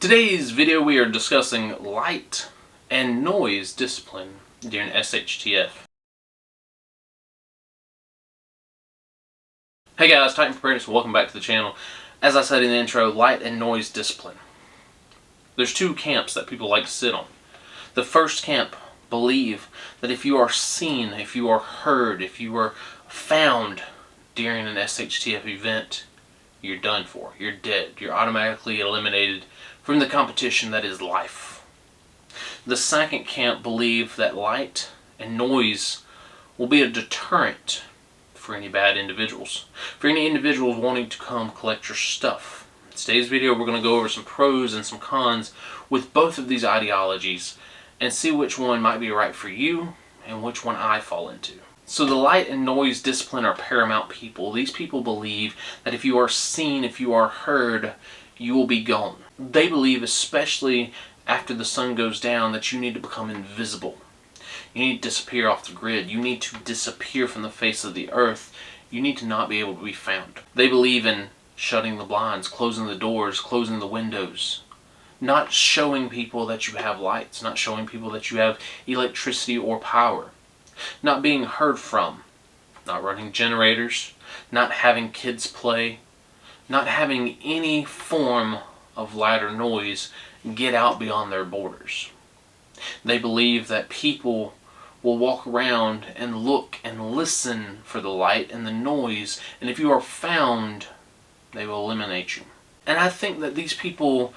Today's video we are discussing light and noise discipline during SHTF. Hey guys, Titan Preparedness, welcome back to the channel. As I said in the intro, light and noise discipline. There's two camps that people like to sit on. The first camp believe that if you are seen, if you are heard, if you are found during an SHTF event, you're done for. You're dead. You're automatically eliminated from the competition that is life. The second camp believe that light and noise will be a deterrent for any bad individuals. For any individuals wanting to come collect your stuff. In today's video we're going to go over some pros and some cons with both of these ideologies and see which one might be right for you and which one I fall into. So the light and noise discipline are paramount people. These people believe that if you are seen, if you are heard, you will be gone. They believe, especially after the sun goes down, that you need to become invisible. You need to disappear off the grid. You need to disappear from the face of the earth. You need to not be able to be found. They believe in shutting the blinds, closing the doors, closing the windows. Not showing people that you have lights. Not showing people that you have electricity or power. Not being heard from, not running generators, not having kids play, not having any form of light or noise get out beyond their borders. They believe that people will walk around and look and listen for the light and the noise, and if you are found, they will eliminate you. And I think that these people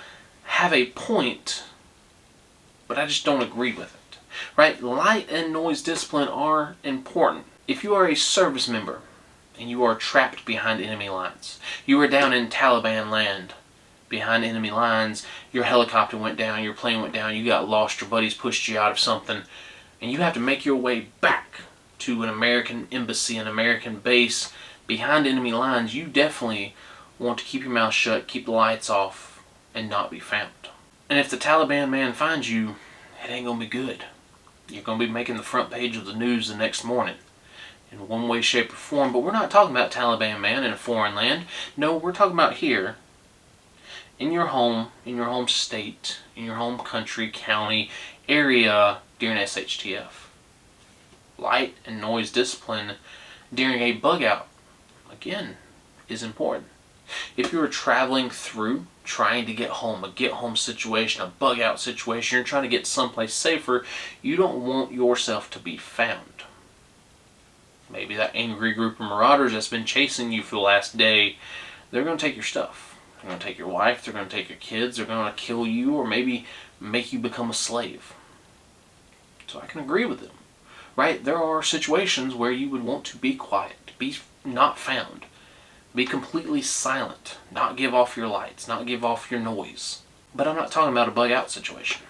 have a point, but I just don't agree with it. Right? Light and noise discipline are important. If you are a service member and you are trapped behind enemy lines, you are down in Taliban land behind enemy lines, your helicopter went down, your plane went down, you got lost, your buddies pushed you out of something, and you have to make your way back to an American embassy, an American base behind enemy lines, you definitely want to keep your mouth shut, keep the lights off, and not be found. And if the Taliban man finds you, it ain't gonna be good. You're going to be making the front page of the news the next morning in one way, shape, or form. But we're not talking about Taliban man in a foreign land. No, we're talking about here in your home state, in your home country, county, area during SHTF. Light and noise discipline during a bug out, again, is important. If you're traveling through, trying to get home, a get home situation, a bug out situation, you're trying to get someplace safer, you don't want yourself to be found. Maybe that angry group of marauders that's been chasing you for the last day, they're going to take your stuff. They're going to take your wife, they're going to take your kids, they're going to kill you, or maybe make you become a slave. So I can agree with them. Right? There are situations where you would want to be quiet, be not found. Be completely silent, not give off your lights, not give off your noise. But I'm not talking about a bug out situation.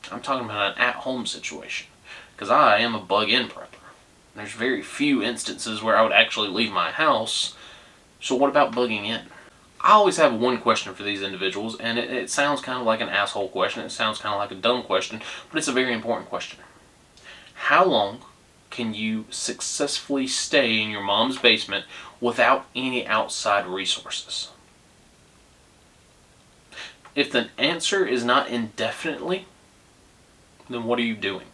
I'm talking about an at-home situation. Because I am a bug-in prepper. There's very few instances where I would actually leave my house. So what about bugging in? I always have one question for these individuals, and it sounds kind of like an asshole question. It sounds kind of like a dumb question, but it's a very important question. How long can you successfully stay in your mom's basement without any outside resources? If the answer is not indefinitely, then what are you doing?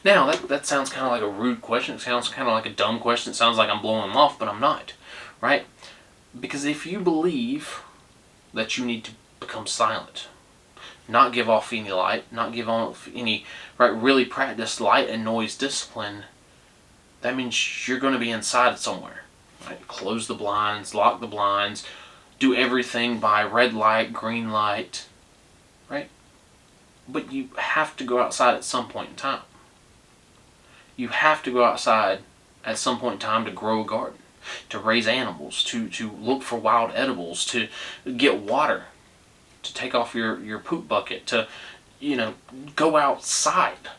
Now, that sounds kind of like a rude question. It sounds kind of like a dumb question. It sounds like I'm blowing them off, but I'm not. Right? Because if you believe that you need to become silent, not give off any light, not give off any, right, really practice light and noise discipline, that means you're going to be inside somewhere. Right? Close the blinds, lock the blinds, do everything by red light, green light, right? But you have to go outside at some point in time. You have to go outside at some point in time to grow a garden, to raise animals, to look for wild edibles, to get water, to take off your poop bucket, to, go outside,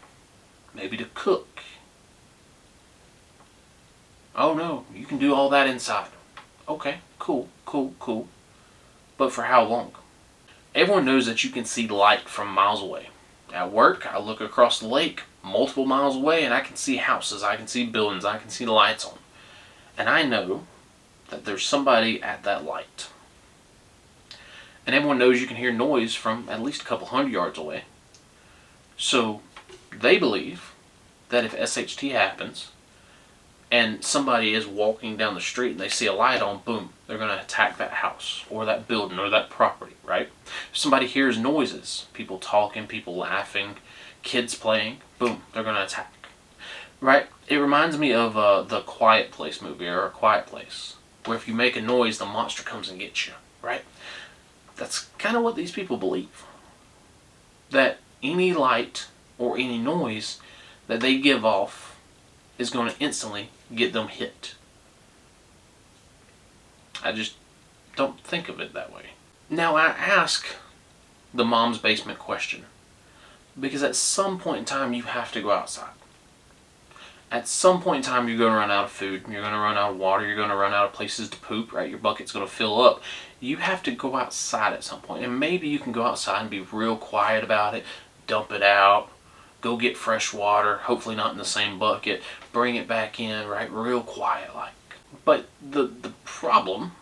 maybe to cook. Oh no, you can do all that inside. Okay, cool. But for how long? Everyone knows that you can see light from miles away. At work, I look across the lake multiple miles away and I can see houses, I can see buildings, I can see the lights on. And I know that there's somebody at that light. And everyone knows you can hear noise from at least a couple 100 yards away. So they believe that if SHT happens and somebody is walking down the street and they see a light on, boom, they're going to attack that house or that building or that property, right? If somebody hears noises, people talking, people laughing, kids playing, boom, they're going to attack, right? It reminds me of the Quiet Place movie, or A Quiet Place, where if you make a noise, the monster comes and gets you, right? That's kind of what these people believe. That any light or any noise that they give off is going to instantly get them hit. I just don't think of it that way. Now I ask the mom's basement question because at some point in time you have to go outside. At some point in time you're going to run out of food, you're going to run out of water, you're going to run out of places to poop, right? Your bucket's going to fill up. You have to go outside at some point. And maybe you can go outside and be real quiet about it, dump it out, go get fresh water, hopefully not in the same bucket, bring it back in, right? Real quiet like. But the problem,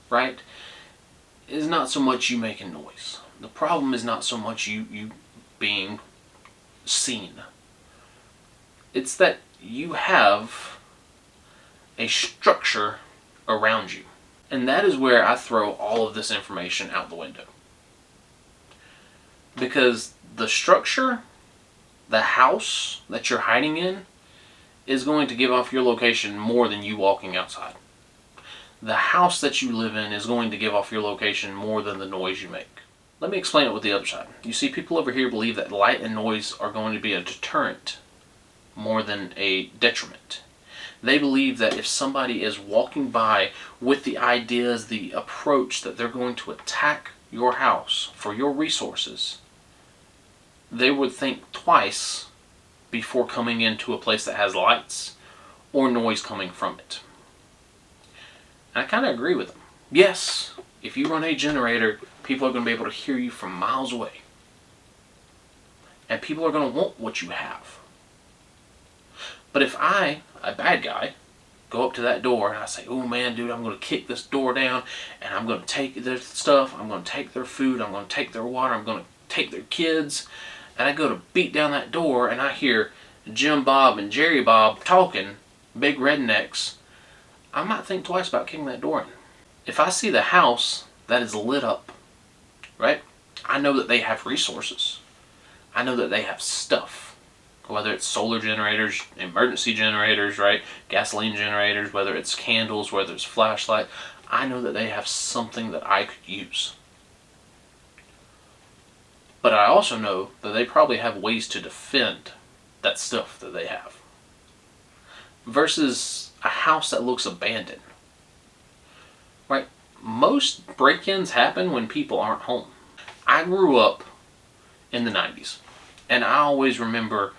right, is not so much you making noise. The problem is not so much you being seen. It's that you have a structure around you. And that is where I throw all of this information out the window. Because the structure, the house that you're hiding in, is going to give off your location more than you walking outside. The house that you live in is going to give off your location more than the noise you make. Let me explain it with the other side. You see, people over here believe that light and noise are going to be a deterrent more than a detriment. They believe that if somebody is walking by with the ideas, the approach that they're going to attack your house for your resources, they would think twice before coming into a place that has lights or noise coming from it. And I kind of agree with them. Yes, if you run a generator, people are going to be able to hear you from miles away. And people are going to want what you have. But if I, a bad guy, go up to that door and I say, oh man, dude, I'm going to kick this door down and I'm going to take their stuff, I'm going to take their food, I'm going to take their water, I'm going to take their kids, and I go to beat down that door and I hear Jim Bob and Jerry Bob talking, big rednecks, I might think twice about kicking that door in. If I see the house that is lit up, right, I know that they have resources. I know that they have stuff. Whether it's solar generators, emergency generators, right, gasoline generators, whether it's candles, whether it's flashlight, I know that they have something that I could use. But I also know that they probably have ways to defend that stuff that they have. Versus a house that looks abandoned. Right? Most break-ins happen when people aren't home. I grew up in the 90s. And I always remember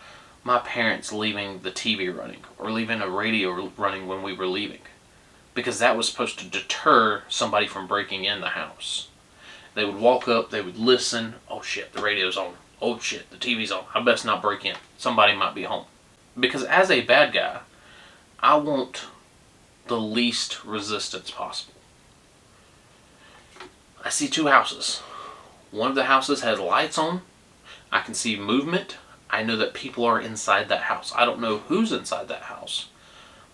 my parents leaving the TV running or leaving a radio running when we were leaving. Because that was supposed to deter somebody from breaking in the house. They would walk up, they would listen. Oh shit, the radio's on. Oh shit, the TV's on. I best not break in. Somebody might be home. Because as a bad guy, I want the least resistance possible. I see two houses. One of the houses has lights on. I can see movement. I know that people are inside that house. I don't know who's inside that house,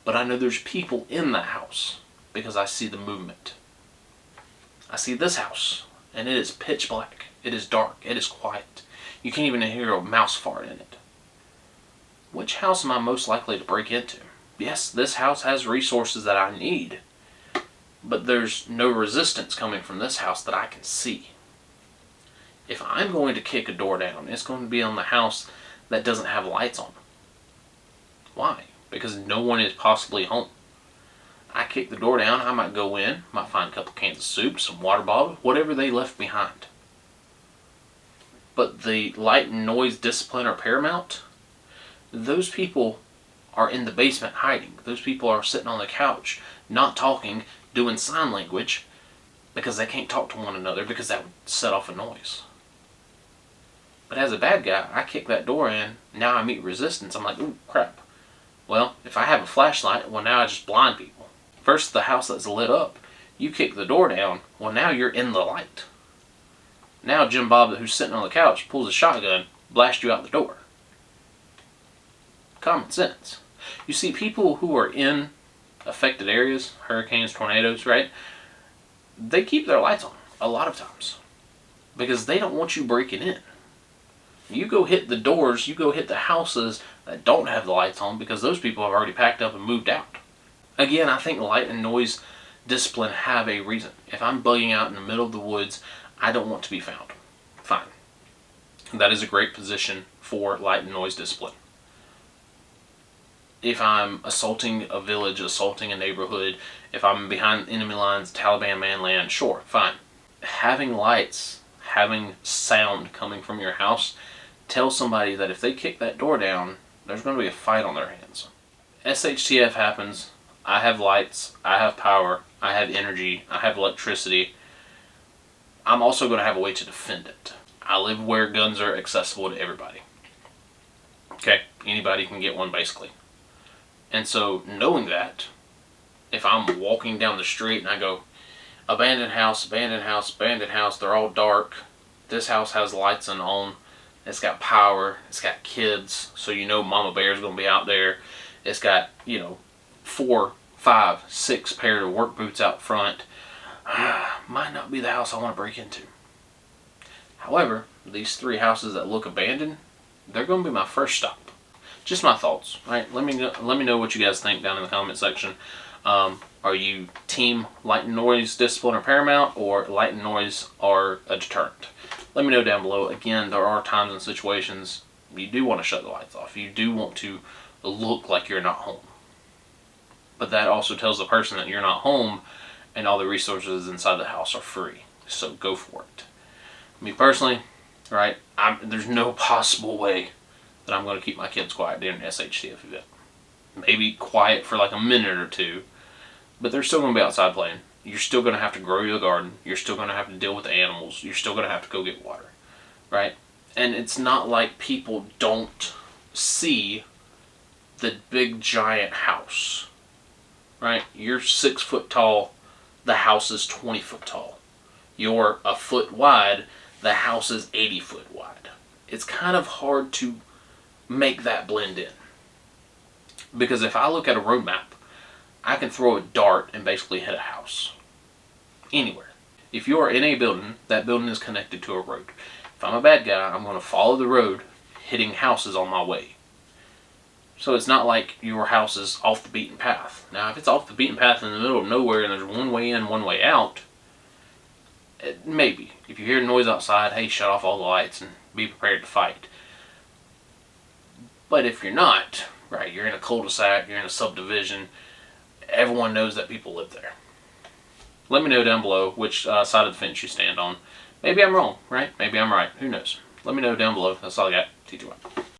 but I know there's people in that house because I see the movement. I see this house, and it is pitch black. It is dark. It is quiet. You can't even hear a mouse fart in it. Which house am I most likely to break into? Yes, this house has resources that I need, but there's no resistance coming from this house that I can see. If I'm going to kick a door down, it's going to be on the house that doesn't have lights on. Why? Because no one is possibly home. I kick the door down, I might go in, might find a couple cans of soup, some water bottles, whatever they left behind. But the light and noise discipline are paramount. Those people are in the basement hiding. Those people are sitting on the couch, not talking, doing sign language, because they can't talk to one another because that would set off a noise. But as a bad guy, I kick that door in, now I meet resistance. I'm like, ooh, crap. Well, if I have a flashlight, well, now I just blind people. First, the house that's lit up, you kick the door down, well, now you're in the light. Now Jim Bob, who's sitting on the couch, pulls a shotgun, blasts you out the door. Common sense. You see, people who are in affected areas, hurricanes, tornadoes, right? They keep their lights on a lot of times because they don't want you breaking in. You go hit the doors, you go hit the houses that don't have the lights on because those people have already packed up and moved out. Again, I think light and noise discipline have a reason. If I'm bugging out in the middle of the woods, I don't want to be found. Fine. That is a great position for light and noise discipline. If I'm assaulting a village, assaulting a neighborhood, if I'm behind enemy lines, Taliban manland, sure, fine. Having lights, having sound coming from your house, tell somebody that if they kick that door down, there's going to be a fight on their hands. SHTF happens, I have lights, I have power, I have energy, I have electricity. I'm also going to have a way to defend it. I live where guns are accessible to everybody. Okay, anybody can get one basically. And so knowing that, if I'm walking down the street and I go, abandoned house, abandoned house, abandoned house, they're all dark, this house has lights on, it's got power, it's got kids, so you know Mama Bear's going to be out there, it's got, 4, 5, 6 pair of work boots out front, might not be the house I want to break into. However, these 3 houses that look abandoned, they're going to be my first stop. Just my thoughts, right? Let me know what you guys think down in the comment section. Are you team light and noise discipline or paramount, or light and noise are a deterrent? Let me know down below. Again, there are times and situations you do want to shut the lights off. You do want to look like you're not home. But that also tells the person that you're not home and all the resources inside the house are free. So go for it. Me personally, right, there's no possible way that I'm going to keep my kids quiet during an SHTF event. Maybe quiet for like a minute or two, but they're still going to be outside playing. You're still going to have to grow your garden. You're still going to have to deal with the animals. You're still going to have to go get water, right? And it's not like people don't see the big giant house, right? You're 6 foot tall. The house is 20 foot tall. You're a foot wide. The house is 80 foot wide. It's kind of hard to make that blend in. Because if I look at a road map, I can throw a dart and basically hit a house. Anywhere. If you are in a building, that building is connected to a road. If I'm a bad guy, I'm going to follow the road, hitting houses on my way. So it's not like your house is off the beaten path. Now, if it's off the beaten path in the middle of nowhere and there's one way in, one way out, maybe. If you hear noise outside, hey, shut off all the lights and be prepared to fight. But if you're not, right, you're in a cul-de-sac, you're in a subdivision, everyone knows that people live there. Let me know down below which side of the fence you stand on. Maybe I'm wrong, right? Maybe I'm right. Who knows? Let me know down below. That's all I got. TTY.